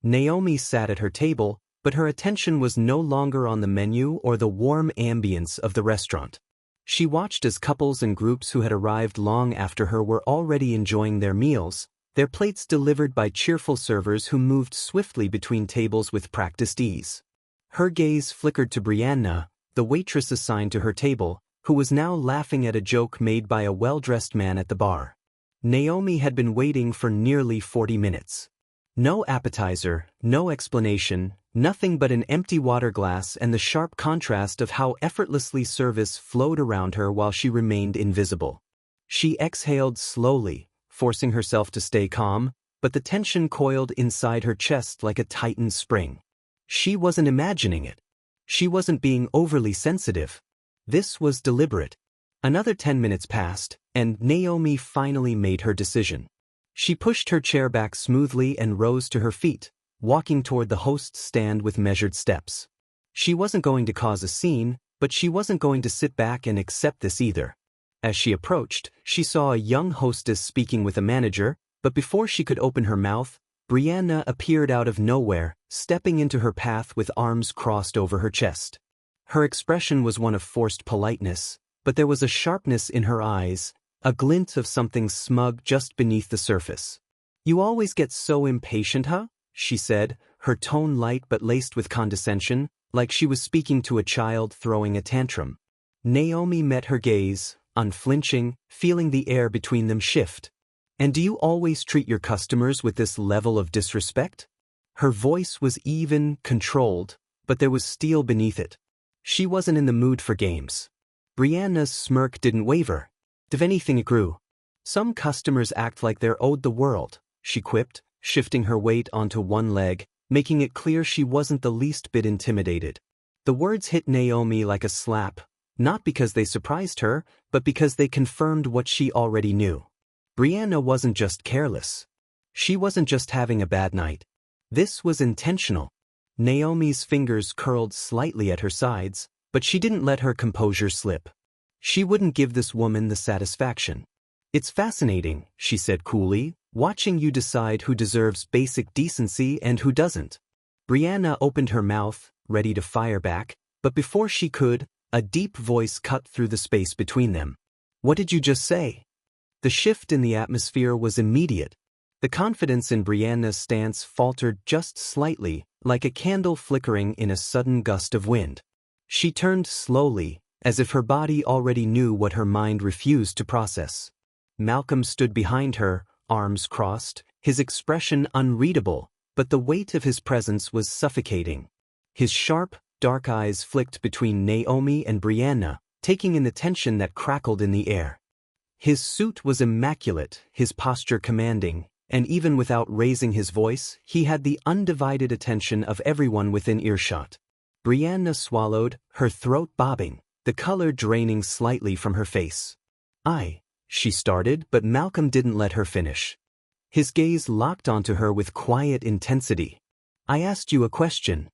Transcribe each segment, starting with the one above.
Naomi sat at her table, but her attention was no longer on the menu or the warm ambience of the restaurant. She watched as couples and groups who had arrived long after her were already enjoying their meals, their plates delivered by cheerful servers who moved swiftly between tables with practiced ease. Her gaze flickered to Brianna, the waitress assigned to her table, who was now laughing at a joke made by a well-dressed man at the bar. Naomi had been waiting for nearly 40 minutes. No appetizer, no explanation, nothing but an empty water glass and the sharp contrast of how effortlessly service flowed around her while she remained invisible. She exhaled slowly, forcing herself to stay calm, but the tension coiled inside her chest like a tightened spring. She wasn't imagining it. She wasn't being overly sensitive. This was deliberate. Another 10 minutes passed, and Naomi finally made her decision. She pushed her chair back smoothly and rose to her feet, walking toward the host's stand with measured steps. She wasn't going to cause a scene, but she wasn't going to sit back and accept this either. As she approached, she saw a young hostess speaking with a manager, but before she could open her mouth, Brianna appeared out of nowhere, stepping into her path with arms crossed over her chest. Her expression was one of forced politeness, but there was a sharpness in her eyes, a glint of something smug just beneath the surface. "You always get so impatient, huh?" she said, her tone light but laced with condescension, like she was speaking to a child throwing a tantrum. Naomi met her gaze, unflinching, feeling the air between them shift. "And do you always treat your customers with this level of disrespect?" Her voice was even, controlled, but there was steel beneath it. She wasn't in the mood for games. Brianna's smirk didn't waver. If anything, it grew. "Some customers act like they're owed the world," she quipped, shifting her weight onto one leg, making it clear she wasn't the least bit intimidated. The words hit Naomi like a slap, not because they surprised her, but because they confirmed what she already knew. Brianna wasn't just careless. She wasn't just having a bad night. This was intentional. Naomi's fingers curled slightly at her sides, but she didn't let her composure slip. She wouldn't give this woman the satisfaction. "It's fascinating," she said coolly, "watching you decide who deserves basic decency and who doesn't." Brianna opened her mouth, ready to fire back, but before she could, a deep voice cut through the space between them. "What did you just say?" The shift in the atmosphere was immediate. The confidence in Brianna's stance faltered just slightly, like a candle flickering in a sudden gust of wind. She turned slowly, as if her body already knew what her mind refused to process. Malcolm stood behind her, arms crossed, his expression unreadable, but the weight of his presence was suffocating. His sharp, dark eyes flicked between Naomi and Brianna, taking in the tension that crackled in the air. His suit was immaculate, his posture commanding, and even without raising his voice, he had the undivided attention of everyone within earshot. Brianna swallowed, her throat bobbing, the color draining slightly from her face. She started, but Malcolm didn't let her finish. His gaze locked onto her with quiet intensity. "I asked you a question."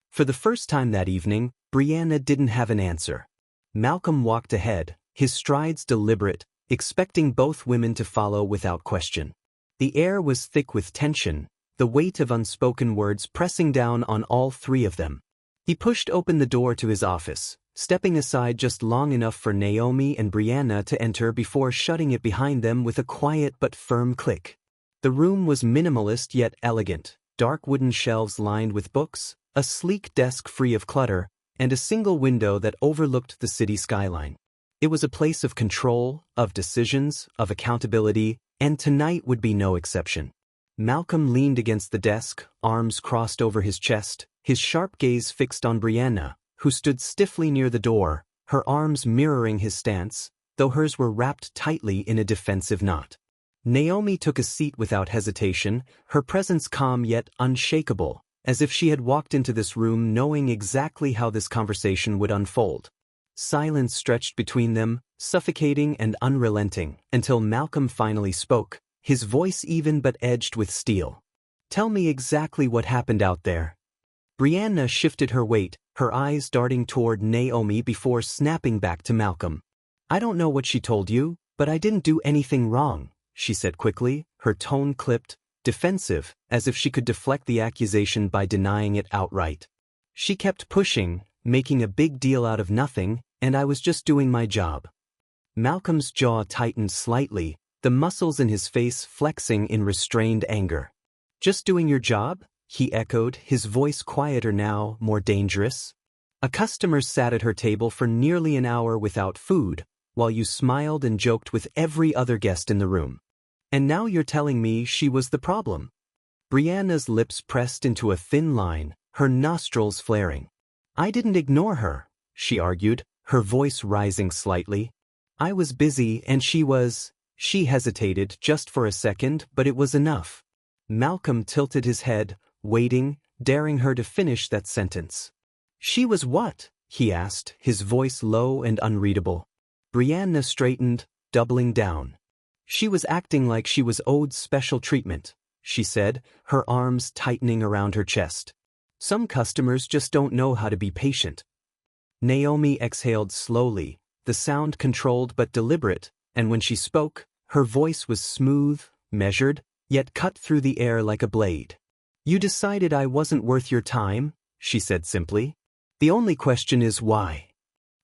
For the first time that evening, Brianna didn't have an answer. Malcolm walked ahead, his strides deliberate, expecting both women to follow without question. The air was thick with tension, the weight of unspoken words pressing down on all three of them. He pushed open the door to his office, stepping aside just long enough for Naomi and Brianna to enter before shutting it behind them with a quiet but firm click. The room was minimalist yet elegant, dark wooden shelves lined with books, a sleek desk free of clutter, and a single window that overlooked the city skyline. It was a place of control, of decisions, of accountability, and tonight would be no exception. Malcolm leaned against the desk, arms crossed over his chest, his sharp gaze fixed on Brianna, who stood stiffly near the door, her arms mirroring his stance, though hers were wrapped tightly in a defensive knot. Naomi took a seat without hesitation, her presence calm yet unshakable, as if she had walked into this room knowing exactly how this conversation would unfold. Silence stretched between them, suffocating and unrelenting, until Malcolm finally spoke, his voice even but edged with steel. "Tell me exactly what happened out there." Brianna shifted her weight, her eyes darting toward Naomi before snapping back to Malcolm. "I don't know what she told you, but I didn't do anything wrong," she said quickly, her tone clipped, defensive, as if she could deflect the accusation by denying it outright. She kept pushing, making a big deal out of nothing, and I was just doing my job. Malcolm's jaw tightened slightly, the muscles in his face flexing in restrained anger. Just doing your job? He echoed, his voice quieter now, more dangerous. A customer sat at her table for nearly an hour without food, while you smiled and joked with every other guest in the room. And now you're telling me she was the problem. Brianna's lips pressed into a thin line, her nostrils flaring. I didn't ignore her, she argued, her voice rising slightly. I was busy and she hesitated just for a second, but it was enough. Malcolm tilted his head, waiting, daring her to finish that sentence. She was what? He asked, his voice low and unreadable. Brianna straightened, doubling down. She was acting like she was owed special treatment, she said, her arms tightening around her chest. Some customers just don't know how to be patient. Naomi exhaled slowly, the sound controlled but deliberate, and when she spoke, her voice was smooth, measured, yet cut through the air like a blade. You decided I wasn't worth your time, she said simply. The only question is why.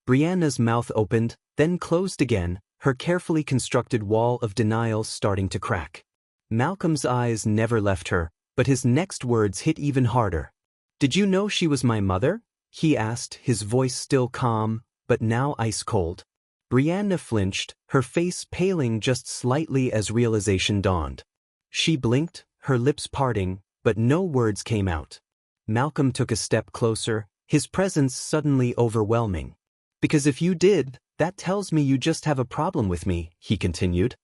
Brianna's mouth opened, then closed again, her carefully constructed wall of denial starting to crack. Malcolm's eyes never left her, but his next words hit even harder. Did you know she was my mother? He asked, his voice still calm, but now ice-cold. Brianna flinched, her face paling just slightly as realization dawned. She blinked, her lips parting, but no words came out. Malcolm took a step closer, his presence suddenly overwhelming. Because if you did, that tells me you just have a problem with me, he continued.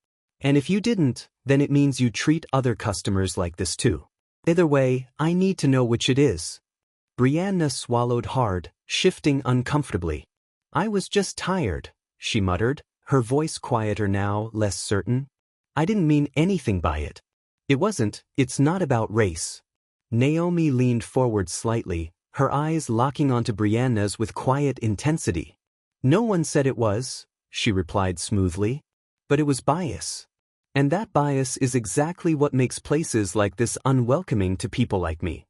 And if you didn't, then it means you treat other customers like this too. Either way, I need to know which it is. Brianna swallowed hard, shifting uncomfortably. I was just tired, she muttered, her voice quieter now, less certain. I didn't mean anything by it. It's not about race. Naomi leaned forward slightly, her eyes locking onto Brianna's with quiet intensity. No one said it was, she replied smoothly. But it was bias. And that bias is exactly what makes places like this unwelcoming to people like me.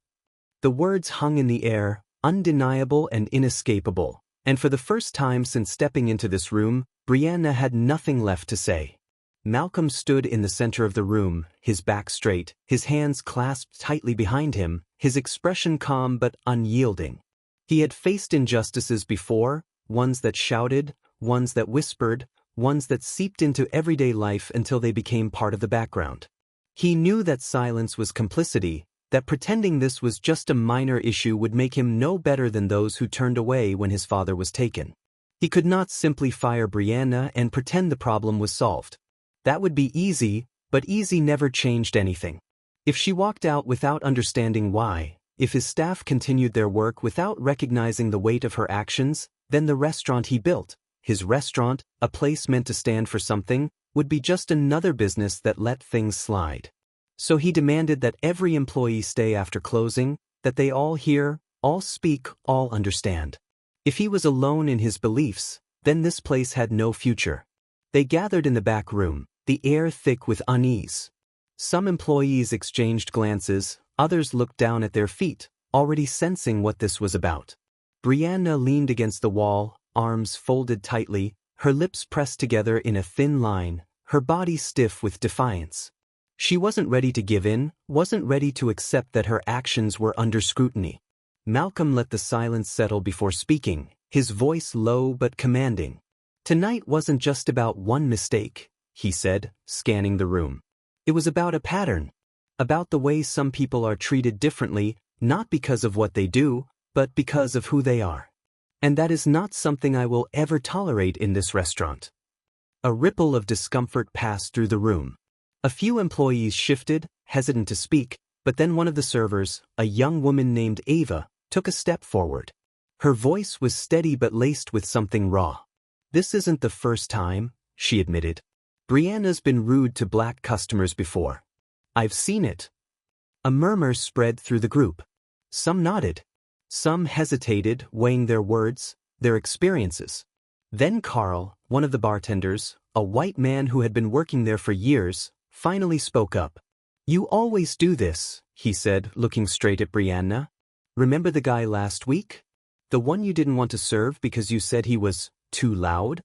The words hung in the air, undeniable and inescapable, and for the first time since stepping into this room, Brianna had nothing left to say. Malcolm stood in the center of the room, his back straight, his hands clasped tightly behind him, his expression calm but unyielding. He had faced injustices before, ones that shouted, ones that whispered, ones that seeped into everyday life until they became part of the background. He knew that silence was complicity, that pretending this was just a minor issue would make him no better than those who turned away when his father was taken. He could not simply fire Brianna and pretend the problem was solved. That would be easy, but easy never changed anything. If she walked out without understanding why, if his staff continued their work without recognizing the weight of her actions, then the restaurant he built, his restaurant, a place meant to stand for something, would be just another business that let things slide. So he demanded that every employee stay after closing, that they all hear, all speak, all understand. If he was alone in his beliefs, then this place had no future. They gathered in the back room, the air thick with unease. Some employees exchanged glances, others looked down at their feet, already sensing what this was about. Brianna leaned against the wall, arms folded tightly, her lips pressed together in a thin line, her body stiff with defiance. She wasn't ready to give in, wasn't ready to accept that her actions were under scrutiny. Malcolm let the silence settle before speaking, his voice low but commanding. Tonight wasn't just about one mistake, he said, scanning the room. It was about a pattern. About the way some people are treated differently, not because of what they do, but because of who they are. And that is not something I will ever tolerate in this restaurant. A ripple of discomfort passed through the room. A few employees shifted, hesitant to speak, but then one of the servers, a young woman named Ava, took a step forward. Her voice was steady but laced with something raw. This isn't the first time, she admitted. Brianna's been rude to black customers before. I've seen it. A murmur spread through the group. Some nodded. Some hesitated, weighing their words, their experiences. Then Carl, one of the bartenders, a white man who had been working there for years, finally spoke up. You always do this, he said, looking straight at Brianna. Remember the guy last week? The one you didn't want to serve because you said he was too loud?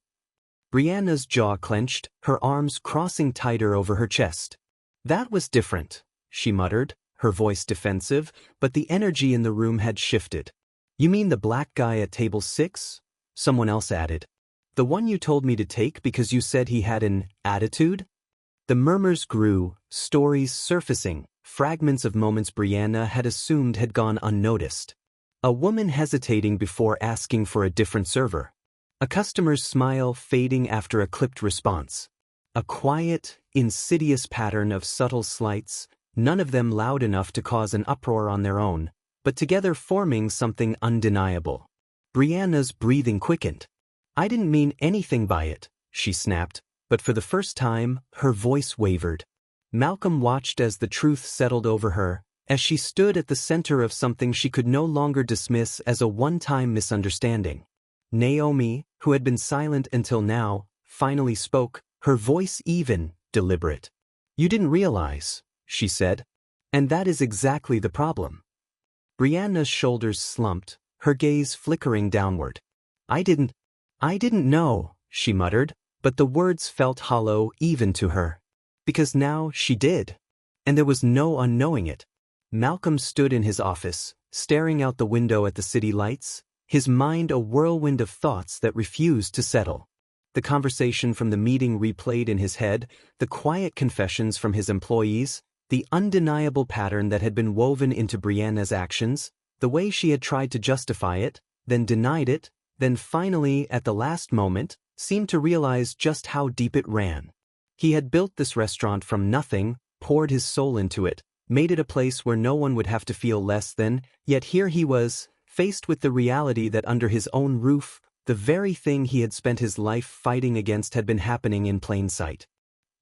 Brianna's jaw clenched, her arms crossing tighter over her chest. That was different, she muttered, her voice defensive, but the energy in the room had shifted. You mean the black guy at table 6? Someone else added. The one you told me to take because you said he had an attitude? The murmurs grew, stories surfacing, fragments of moments Brianna had assumed had gone unnoticed. A woman hesitating before asking for a different server. A customer's smile fading after a clipped response. A quiet, insidious pattern of subtle slights, none of them loud enough to cause an uproar on their own, but together forming something undeniable. Brianna's breathing quickened. I didn't mean anything by it, she snapped, but for the first time, her voice wavered. Malcolm watched as the truth settled over her, as she stood at the center of something she could no longer dismiss as a one-time misunderstanding. Naomi, who had been silent until now, finally spoke, her voice even, deliberate. You didn't realize, she said. And that is exactly the problem. Brianna's shoulders slumped, her gaze flickering downward. I didn't know, she muttered, but the words felt hollow even to her. Because now she did. And there was no unknowing it. Malcolm stood in his office, staring out the window at the city lights, his mind a whirlwind of thoughts that refused to settle. The conversation from the meeting replayed in his head, the quiet confessions from his employees, the undeniable pattern that had been woven into Brianna's actions, the way she had tried to justify it, then denied it, then finally, at the last moment, seemed to realize just how deep it ran. He had built this restaurant from nothing, poured his soul into it, made it a place where no one would have to feel less than, yet here he was, faced with the reality that under his own roof, the very thing he had spent his life fighting against had been happening in plain sight.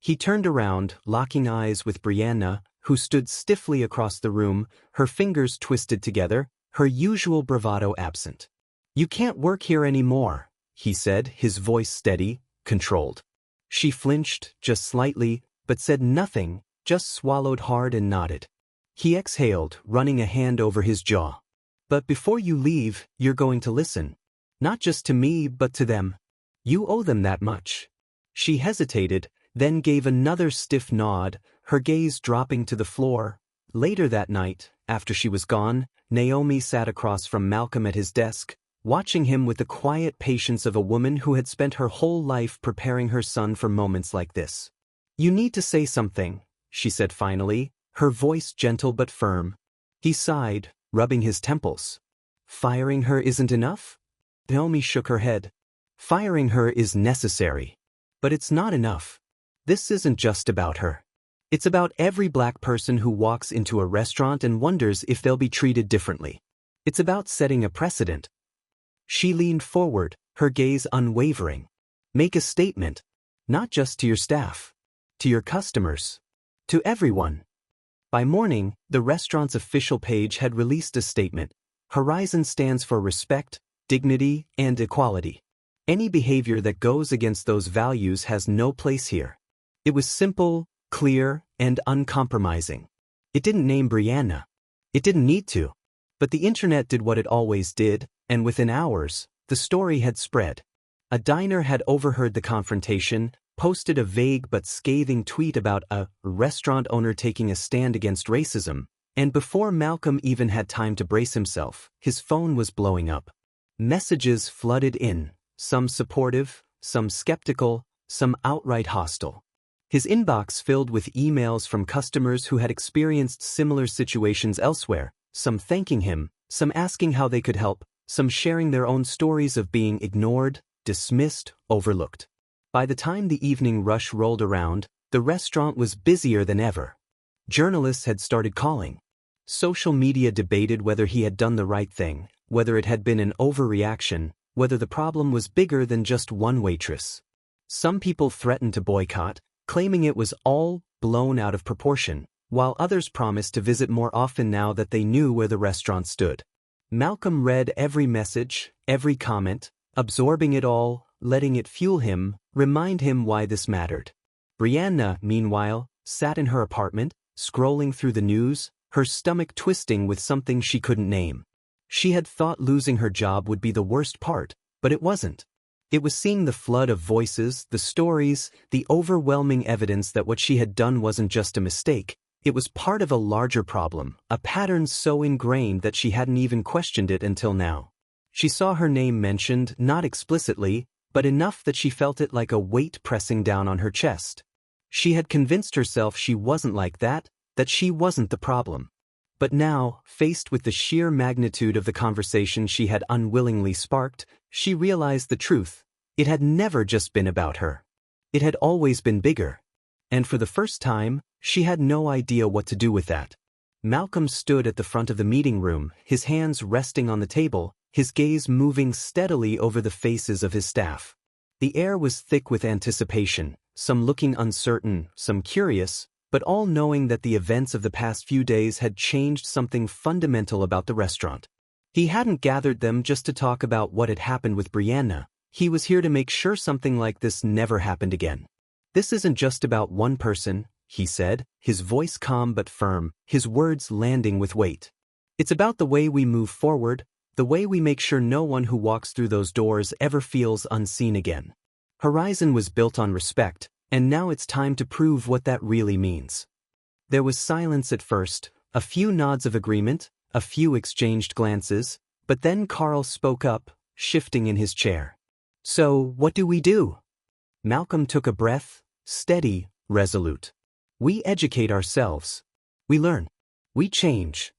He turned around, locking eyes with Brianna, who stood stiffly across the room, her fingers twisted together, her usual bravado absent. You can't work here anymore, he said, his voice steady, controlled. She flinched, just slightly, but said nothing, just swallowed hard and nodded. He exhaled, running a hand over his jaw. But before you leave, you're going to listen. Not just to me, but to them. You owe them that much. She hesitated, then gave another stiff nod, her gaze dropping to the floor. Later that night, after she was gone, Naomi sat across from Malcolm at his desk, watching him with the quiet patience of a woman who had spent her whole life preparing her son for moments like this. You need to say something, she said finally, her voice gentle but firm. He sighed, rubbing his temples. Firing her isn't enough? Naomi shook her head. Firing her is necessary. But it's not enough. This isn't just about her. It's about every black person who walks into a restaurant and wonders if they'll be treated differently. It's about setting a precedent. She leaned forward, her gaze unwavering. Make a statement. Not just to your staff. To your customers. To everyone. By morning, the restaurant's official page had released a statement. Horizon stands for respect, dignity, and equality. Any behavior that goes against those values has no place here. It was simple, clear, and uncompromising. It didn't name Brianna. It didn't need to. But the internet did what it always did, and within hours, the story had spread. A diner had overheard the confrontation, posted a vague but scathing tweet about a restaurant owner taking a stand against racism, and before Malcolm even had time to brace himself, his phone was blowing up. Messages flooded in, some supportive, some skeptical, some outright hostile. His inbox filled with emails from customers who had experienced similar situations elsewhere, some thanking him, some asking how they could help, some sharing their own stories of being ignored, dismissed, overlooked. By the time the evening rush rolled around, the restaurant was busier than ever. Journalists had started calling. Social media debated whether he had done the right thing, whether it had been an overreaction, whether the problem was bigger than just one waitress. Some people threatened to boycott, claiming it was all blown out of proportion, while others promised to visit more often now that they knew where the restaurant stood. Malcolm read every message, every comment, absorbing it all, letting it fuel him, remind him why this mattered. Brianna, meanwhile, sat in her apartment, scrolling through the news, her stomach twisting with something she couldn't name. She had thought losing her job would be the worst part, but it wasn't. It was seeing the flood of voices, the stories, the overwhelming evidence that what she had done wasn't just a mistake. It was part of a larger problem, a pattern so ingrained that she hadn't even questioned it until now. She saw her name mentioned, not explicitly, but enough that she felt it like a weight pressing down on her chest. She had convinced herself she wasn't like that she wasn't the problem. But now, faced with the sheer magnitude of the conversation she had unwillingly sparked, she realized the truth. It had never just been about her. It had always been bigger. And for the first time, she had no idea what to do with that. Malcolm stood at the front of the meeting room, his hands resting on the table, his gaze moving steadily over the faces of his staff. The air was thick with anticipation, some looking uncertain, some curious, but all knowing that the events of the past few days had changed something fundamental about the restaurant. He hadn't gathered them just to talk about what had happened with Brianna. He was here to make sure something like this never happened again. This isn't just about one person, he said, his voice calm but firm, his words landing with weight. It's about the way we move forward, the way we make sure no one who walks through those doors ever feels unseen again. Horizon was built on respect, and now it's time to prove what that really means. There was silence at first, a few nods of agreement, a few exchanged glances, but then Carl spoke up, shifting in his chair. So, what do we do? Malcolm took a breath, steady, resolute. We educate ourselves. We learn. We change.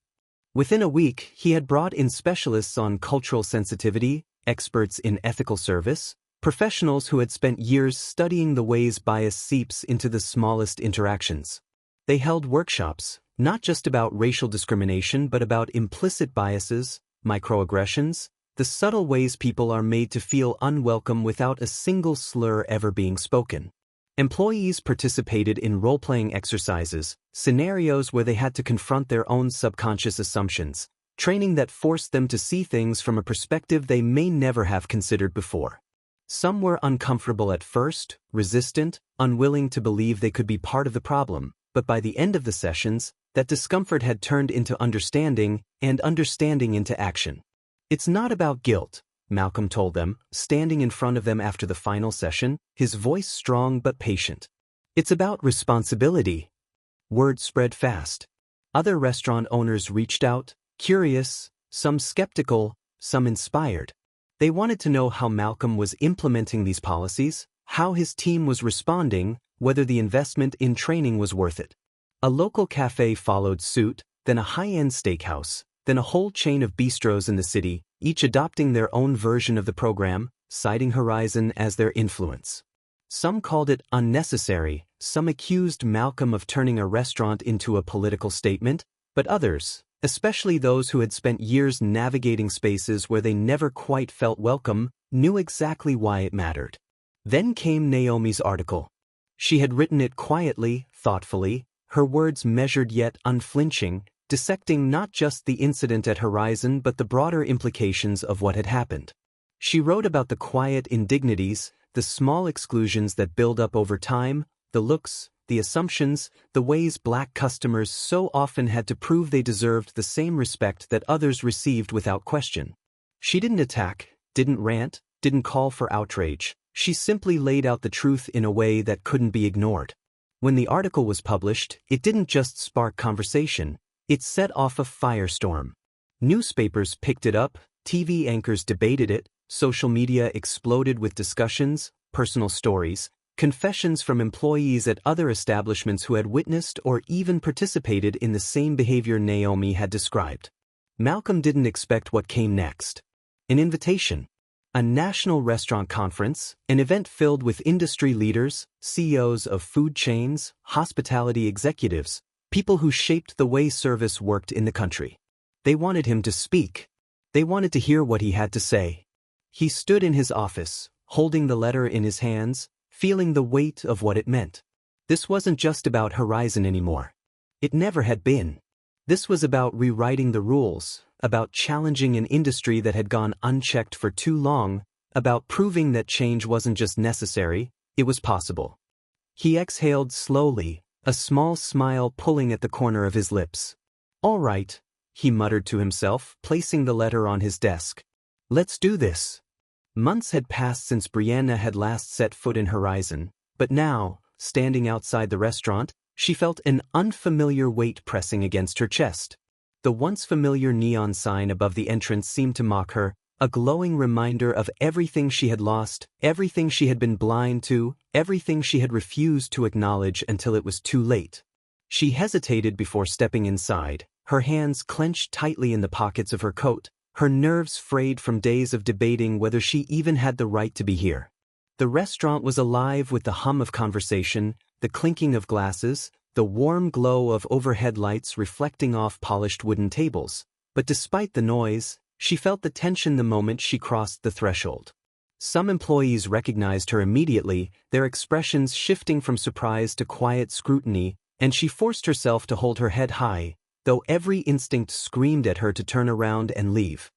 Within a week, he had brought in specialists on cultural sensitivity, experts in ethical service, professionals who had spent years studying the ways bias seeps into the smallest interactions. They held workshops, not just about racial discrimination but about implicit biases, microaggressions, the subtle ways people are made to feel unwelcome without a single slur ever being spoken. Employees participated in role-playing exercises, scenarios where they had to confront their own subconscious assumptions, training that forced them to see things from a perspective they may never have considered before. Some were uncomfortable at first, resistant, unwilling to believe they could be part of the problem, but by the end of the sessions, that discomfort had turned into understanding, and understanding into action. It's not about guilt, Malcolm told them, standing in front of them after the final session, his voice strong but patient. It's about responsibility. Word spread fast. Other restaurant owners reached out, curious, some skeptical, some inspired. They wanted to know how Malcolm was implementing these policies, how his team was responding, whether the investment in training was worth it. A local cafe followed suit, then a high-end steakhouse, then a whole chain of bistros in the city, each adopting their own version of the program, citing Horizon as their influence. Some called it unnecessary, some accused Malcolm of turning a restaurant into a political statement, but others, especially those who had spent years navigating spaces where they never quite felt welcome, knew exactly why it mattered. Then came Naomi's article. She had written it quietly, thoughtfully, her words measured yet unflinching, dissecting not just the incident at Horizon but the broader implications of what had happened. She wrote about the quiet indignities, the small exclusions that build up over time, the looks, the assumptions, the ways black customers so often had to prove they deserved the same respect that others received without question. She didn't attack, didn't rant, didn't call for outrage. She simply laid out the truth in a way that couldn't be ignored. When the article was published, it didn't just spark conversation, it set off a firestorm. Newspapers picked it up, TV anchors debated it, social media exploded with discussions, personal stories, confessions from employees at other establishments who had witnessed or even participated in the same behavior Naomi had described. Malcolm didn't expect what came next. An invitation. A national restaurant conference, an event filled with industry leaders, CEOs of food chains, hospitality executives, people who shaped the way service worked in the country. They wanted him to speak. They wanted to hear what he had to say. He stood in his office, holding the letter in his hands, feeling the weight of what it meant. This wasn't just about Horizon anymore. It never had been. This was about rewriting the rules, about challenging an industry that had gone unchecked for too long, about proving that change wasn't just necessary, it was possible. He exhaled slowly, a small smile pulling at the corner of his lips. "All right," he muttered to himself, placing the letter on his desk. "Let's do this." Months had passed since Brianna had last set foot in Horizon, but now, standing outside the restaurant, she felt an unfamiliar weight pressing against her chest. The once familiar neon sign above the entrance seemed to mock her, a glowing reminder of everything she had lost, everything she had been blind to, everything she had refused to acknowledge until it was too late. She hesitated before stepping inside, her hands clenched tightly in the pockets of her coat, her nerves frayed from days of debating whether she even had the right to be here. The restaurant was alive with the hum of conversation, the clinking of glasses, the warm glow of overhead lights reflecting off polished wooden tables. But despite the noise, she felt the tension the moment she crossed the threshold. Some employees recognized her immediately, their expressions shifting from surprise to quiet scrutiny, and she forced herself to hold her head high, though every instinct screamed at her to turn around and leave.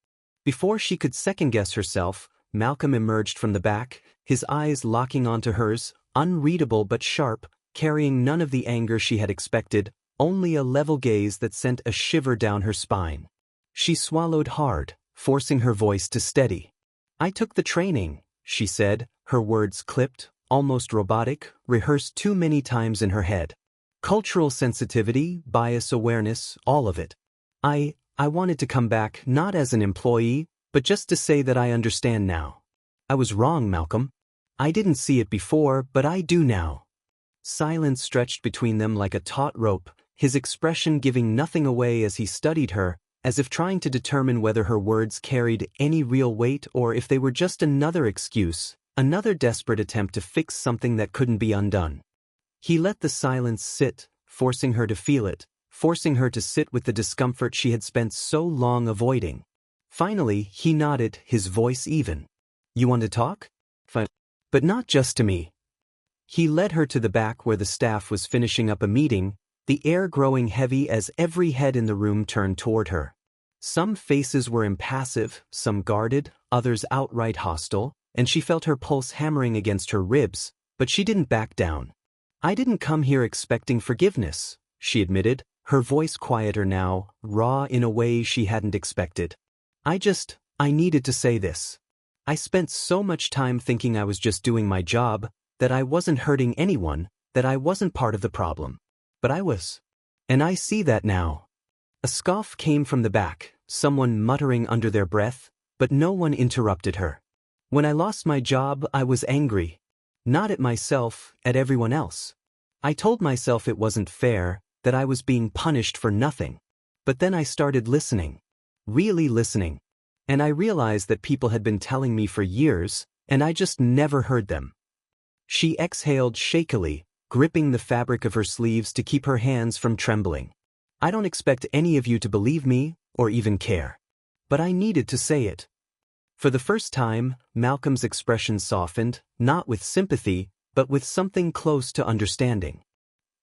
Before she could second-guess herself, Malcolm emerged from the back, his eyes locking onto hers, unreadable but sharp, carrying none of the anger she had expected, only a level gaze that sent a shiver down her spine. She swallowed hard, forcing her voice to steady. "I took the training," she said, her words clipped, almost robotic, rehearsed too many times in her head. Cultural sensitivity, bias awareness, all of it. I wanted to come back not as an employee, but just to say that I understand now. I was wrong, Malcolm. I didn't see it before, but I do now. Silence stretched between them like a taut rope, his expression giving nothing away as he studied her, as if trying to determine whether her words carried any real weight or if they were just another excuse, another desperate attempt to fix something that couldn't be undone. He let the silence sit, forcing her to feel it, forcing her to sit with the discomfort she had spent so long avoiding. Finally, he nodded, his voice even. "You want to talk? Fine. But not just to me." He led her to the back where the staff was finishing up a meeting, the air growing heavy as every head in the room turned toward her. Some faces were impassive, some guarded, others outright hostile, and she felt her pulse hammering against her ribs, but she didn't back down. "I didn't come here expecting forgiveness," she admitted, her voice quieter now, raw in a way she hadn't expected. I needed to say this. I spent so much time thinking I was just doing my job, that I wasn't hurting anyone, that I wasn't part of the problem. But I was. And I see that now." A scoff came from the back, someone muttering under their breath, but no one interrupted her. "When I lost my job, I was angry. Not at myself, at everyone else. I told myself it wasn't fair, that I was being punished for nothing. But then I started listening. Really listening. And I realized that people had been telling me for years, and I just never heard them." She exhaled shakily, gripping the fabric of her sleeves to keep her hands from trembling. "I don't expect any of you to believe me, or even care. But I needed to say it." For the first time, Malcolm's expression softened, not with sympathy, but with something close to understanding.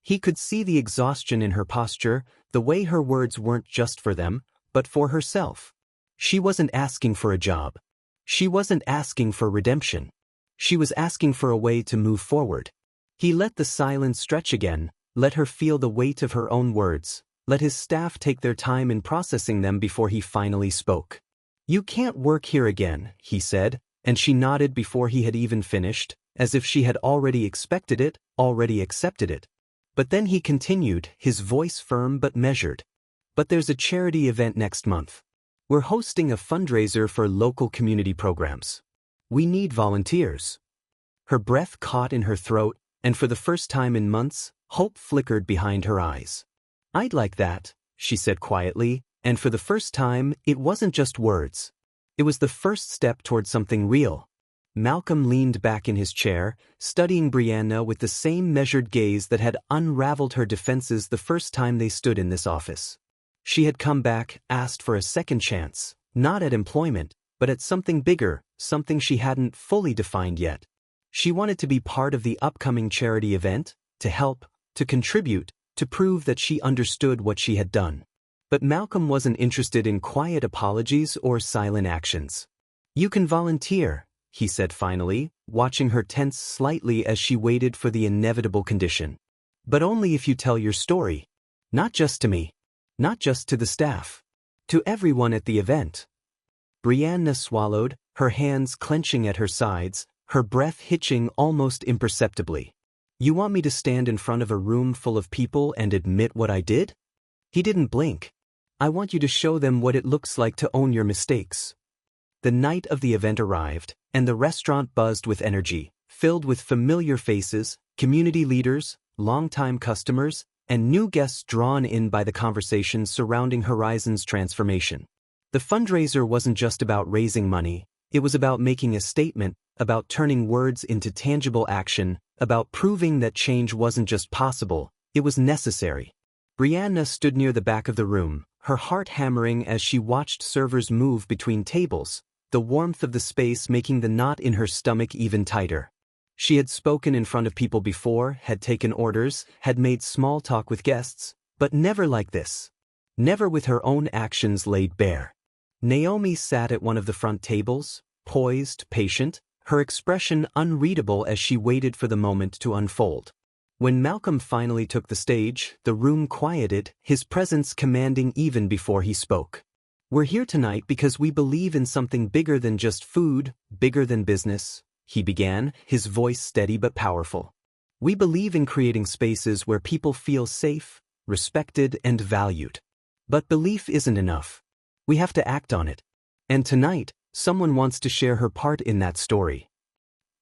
He could see the exhaustion in her posture, the way her words weren't just for them, but for herself. She wasn't asking for a job. She wasn't asking for redemption. She was asking for a way to move forward. He let the silence stretch again, let her feel the weight of her own words, let his staff take their time in processing them before he finally spoke. "You can't work here again," he said, and she nodded before he had even finished, as if she had already expected it, already accepted it. But then he continued, his voice firm but measured. "But there's a charity event next month. We're hosting a fundraiser for local community programs. We need volunteers." Her breath caught in her throat, and for the first time in months, hope flickered behind her eyes. "I'd like that," she said quietly, and for the first time, it wasn't just words. It was the first step toward something real. Malcolm leaned back in his chair, studying Brianna with the same measured gaze that had unraveled her defenses the first time they stood in this office. She had come back, asked for a second chance, not at employment, but at something bigger, something she hadn't fully defined yet. She wanted to be part of the upcoming charity event, to help, to contribute, to prove that she understood what she had done. But Malcolm wasn't interested in quiet apologies or silent actions. "You can volunteer," he said finally, watching her tense slightly as she waited for the inevitable condition. But only if you tell your story. Not just to me. Not just to the staff. To everyone at the event. Brianna swallowed, her hands clenching at her sides, her breath hitching almost imperceptibly. You want me to stand in front of a room full of people and admit what I did? He didn't blink. I want you to show them what it looks like to own your mistakes. The night of the event arrived, and the restaurant buzzed with energy, filled with familiar faces, community leaders, longtime customers, and new guests drawn in by the conversations surrounding Horizon's transformation. The fundraiser wasn't just about raising money, it was about making a statement, about turning words into tangible action, about proving that change wasn't just possible, it was necessary. Brianna stood near the back of the room, her heart hammering as she watched servers move between tables, the warmth of the space making the knot in her stomach even tighter. She had spoken in front of people before, had taken orders, had made small talk with guests, but never like this. Never with her own actions laid bare. Naomi sat at one of the front tables, poised, patient, her expression unreadable as she waited for the moment to unfold. When Malcolm finally took the stage, the room quieted, his presence commanding even before he spoke. We're here tonight because we believe in something bigger than just food, bigger than business, he began, his voice steady but powerful. We believe in creating spaces where people feel safe, respected, and valued. But belief isn't enough. We have to act on it. And tonight, someone wants to share her part in that story.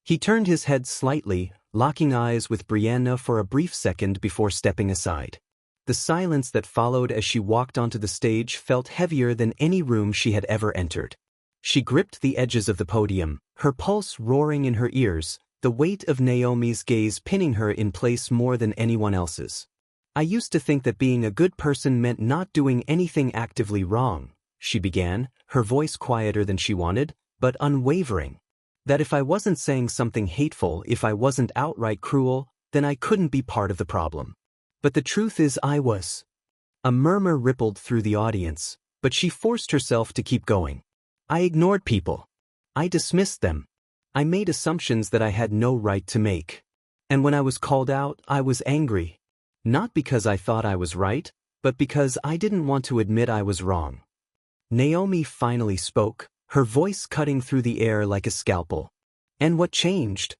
He turned his head slightly, locking eyes with Brianna for a brief second before stepping aside. The silence that followed as she walked onto the stage felt heavier than any room she had ever entered. She gripped the edges of the podium, her pulse roaring in her ears, the weight of Naomi's gaze pinning her in place more than anyone else's. I used to think that being a good person meant not doing anything actively wrong, she began, her voice quieter than she wanted, but unwavering. That if I wasn't saying something hateful, if I wasn't outright cruel, then I couldn't be part of the problem. But the truth is I was. A murmur rippled through the audience, but she forced herself to keep going. I ignored people. I dismissed them. I made assumptions that I had no right to make. And when I was called out, I was angry. Not because I thought I was right, but because I didn't want to admit I was wrong. Naomi finally spoke, her voice cutting through the air like a scalpel. And what changed?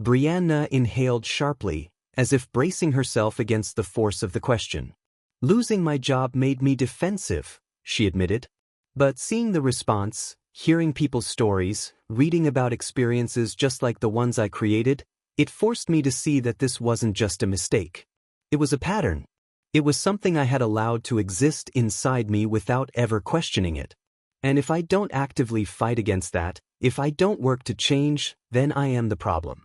Brianna inhaled sharply, as if bracing herself against the force of the question. Losing my job made me defensive, she admitted. But seeing the response, hearing people's stories, reading about experiences just like the ones I created, it forced me to see that this wasn't just a mistake. It was a pattern. It was something I had allowed to exist inside me without ever questioning it. And if I don't actively fight against that, if I don't work to change, then I am the problem.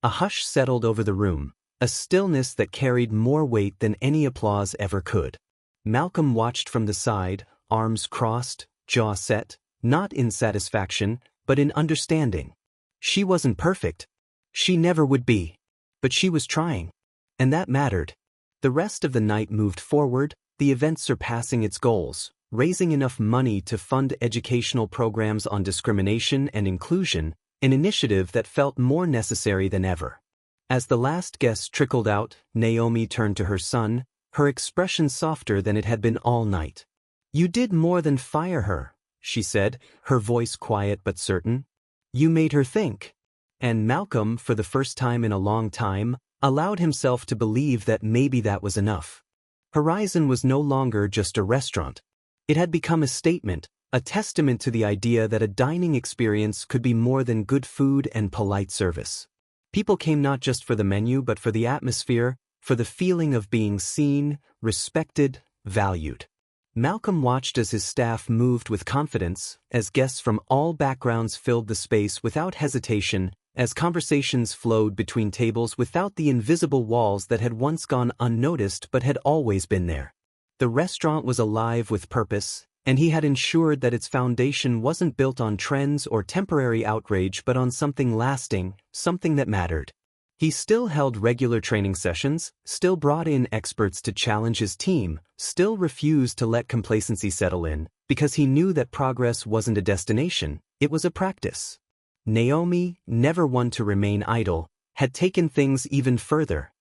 A hush settled over the room, a stillness that carried more weight than any applause ever could. Malcolm watched from the side, arms crossed, jaw set, not in satisfaction, but in understanding. She wasn't perfect. She never would be. But she was trying. And that mattered. The rest of the night moved forward, the event surpassing its goals, raising enough money to fund educational programs on discrimination and inclusion, an initiative that felt more necessary than ever. As the last guest trickled out, Naomi turned to her son, her expression softer than it had been all night. You did more than fire her, she said, her voice quiet but certain. You made her think. And Malcolm, for the first time in a long time, allowed himself to believe that maybe that was enough. Horizon was no longer just a restaurant. It had become a statement, a testament to the idea that a dining experience could be more than good food and polite service. People came not just for the menu but for the atmosphere, for the feeling of being seen, respected, valued. Malcolm watched as his staff moved with confidence, as guests from all backgrounds filled the space without hesitation, as conversations flowed between tables without the invisible walls that had once gone unnoticed but had always been there. The restaurant was alive with purpose, and he had ensured that its foundation wasn't built on trends or temporary outrage but on something lasting, something that mattered. He still held regular training sessions, still brought in experts to challenge his team, still refused to let complacency settle in, because he knew that progress wasn't a destination, it was a practice. Naomi, never one to remain idle, had taken things even further.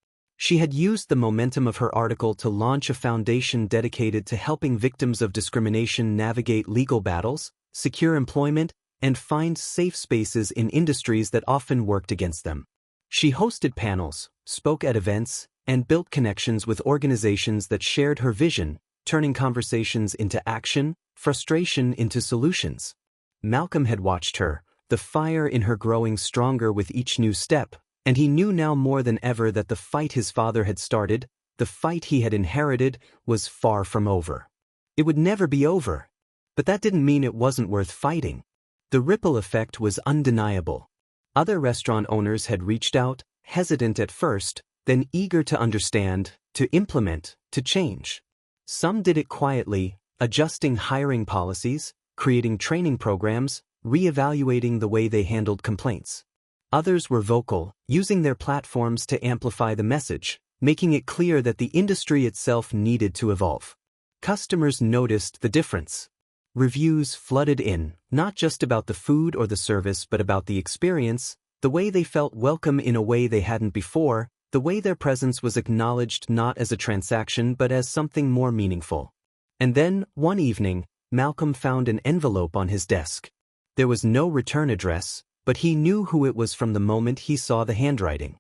She had used the momentum of her article to launch a foundation dedicated to helping victims of discrimination navigate legal battles, secure employment, and find safe spaces in industries that often worked against them. She hosted panels, spoke at events, and built connections with organizations that shared her vision, turning conversations into action, frustration into solutions. Malcolm had watched her, the fire in her growing stronger with each new step, and he knew now more than ever that the fight his father had started, the fight he had inherited, was far from over. It would never be over. But that didn't mean it wasn't worth fighting. The ripple effect was undeniable. Other restaurant owners had reached out, hesitant at first, then eager to understand, to implement, to change. Some did it quietly, adjusting hiring policies, creating training programs, re-evaluating the way they handled complaints. Others were vocal, using their platforms to amplify the message, making it clear that the industry itself needed to evolve. Customers noticed the difference. Reviews flooded in, not just about the food or the service but about the experience, the way they felt welcome in a way they hadn't before, the way their presence was acknowledged not as a transaction but as something more meaningful. And then, one evening, Malcolm found an envelope on his desk. There was no return address, but he knew who it was from the moment he saw the handwriting.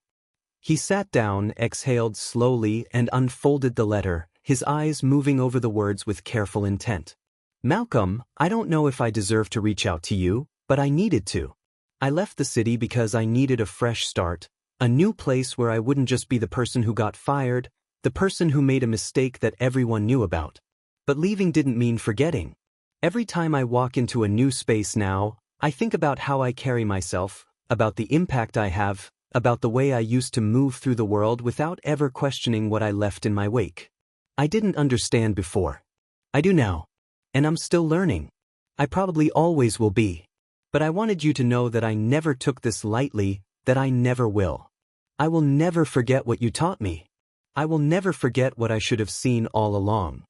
He sat down, exhaled slowly, and unfolded the letter, his eyes moving over the words with careful intent. Malcolm, I don't know if I deserve to reach out to you, but I needed to. I left the city because I needed a fresh start, a new place where I wouldn't just be the person who got fired, the person who made a mistake that everyone knew about. But leaving didn't mean forgetting. Every time I walk into a new space now, I think about how I carry myself, about the impact I have, about the way I used to move through the world without ever questioning what I left in my wake. I didn't understand before. I do now. And I'm still learning. I probably always will be. But I wanted you to know that I never took this lightly, that I never will. I will never forget what you taught me. I will never forget what I should have seen all along.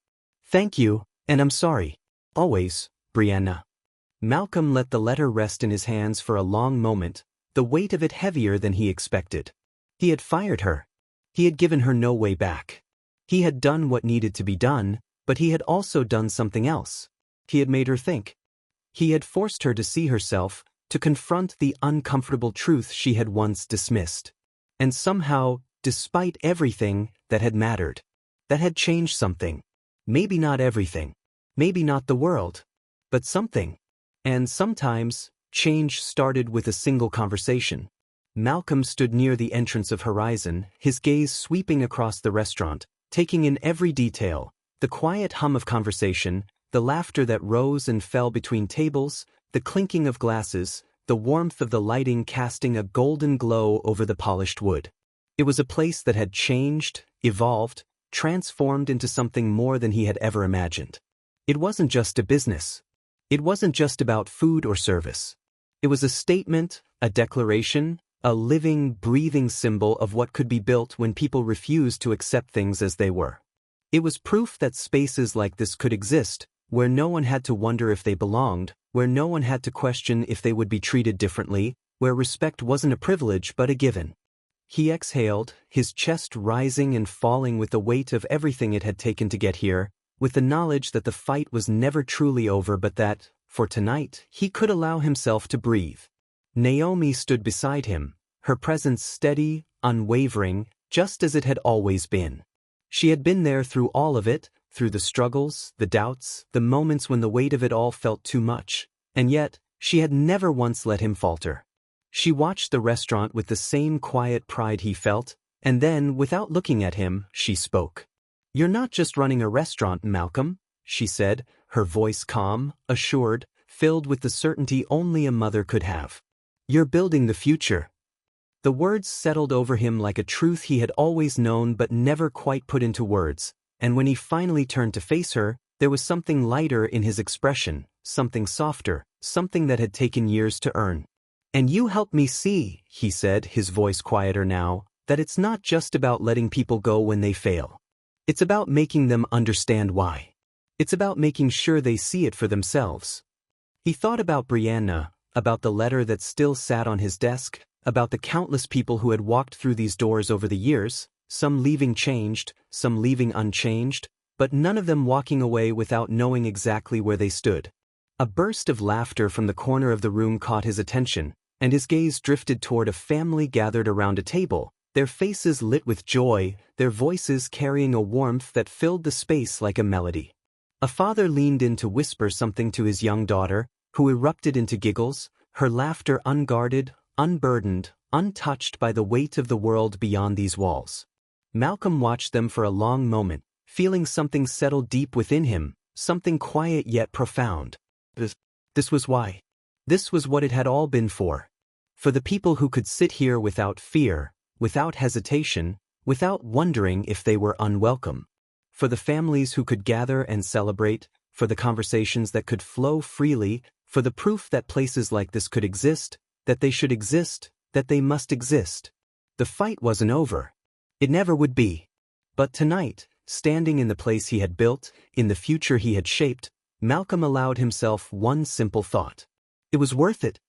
Thank you, and I'm sorry. Always, Brianna. Malcolm let the letter rest in his hands for a long moment, the weight of it heavier than he expected. He had fired her. He had given her no way back. He had done what needed to be done, but he had also done something else. He had made her think. He had forced her to see herself, to confront the uncomfortable truth she had once dismissed. And somehow, despite everything, that had mattered. That had changed something. Maybe not everything. Maybe not the world. But something. And sometimes, change started with a single conversation. Malcolm stood near the entrance of Horizon, his gaze sweeping across the restaurant, taking in every detail, the quiet hum of conversation, the laughter that rose and fell between tables, the clinking of glasses, the warmth of the lighting casting a golden glow over the polished wood. It was a place that had changed, evolved, transformed into something more than he had ever imagined. It wasn't just a business. It wasn't just about food or service. It was a statement, a declaration, a living, breathing symbol of what could be built when people refused to accept things as they were. It was proof that spaces like this could exist, where no one had to wonder if they belonged, where no one had to question if they would be treated differently, where respect wasn't a privilege but a given. He exhaled, his chest rising and falling with the weight of everything it had taken to get here, with the knowledge that the fight was never truly over but that, for tonight, he could allow himself to breathe. Naomi stood beside him, her presence steady, unwavering, just as it had always been. She had been there through all of it, through the struggles, the doubts, the moments when the weight of it all felt too much, and yet, she had never once let him falter. She watched the restaurant with the same quiet pride he felt, and then, without looking at him, she spoke. "You're not just running a restaurant, Malcolm," she said, her voice calm, assured, filled with the certainty only a mother could have. "You're building the future." The words settled over him like a truth he had always known but never quite put into words, and when he finally turned to face her, there was something lighter in his expression, something softer, something that had taken years to earn. "And you helped me see," he said, his voice quieter now, "that it's not just about letting people go when they fail. It's about making them understand why. It's about making sure they see it for themselves." He thought about Brianna, about the letter that still sat on his desk, about the countless people who had walked through these doors over the years, some leaving changed, some leaving unchanged, but none of them walking away without knowing exactly where they stood. A burst of laughter from the corner of the room caught his attention, and his gaze drifted toward a family gathered around a table, their faces lit with joy, their voices carrying a warmth that filled the space like a melody. A father leaned in to whisper something to his young daughter, who erupted into giggles, her laughter unguarded, unburdened, untouched by the weight of the world beyond these walls. Malcolm watched them for a long moment, feeling something settle deep within him, something quiet yet profound. This was why. This was what it had all been for. For the people who could sit here without fear, without hesitation, without wondering if they were unwelcome. For the families who could gather and celebrate, for the conversations that could flow freely, for the proof that places like this could exist, that they should exist, that they must exist. The fight wasn't over. It never would be. But tonight, standing in the place he had built, in the future he had shaped, Malcolm allowed himself one simple thought. It was worth it.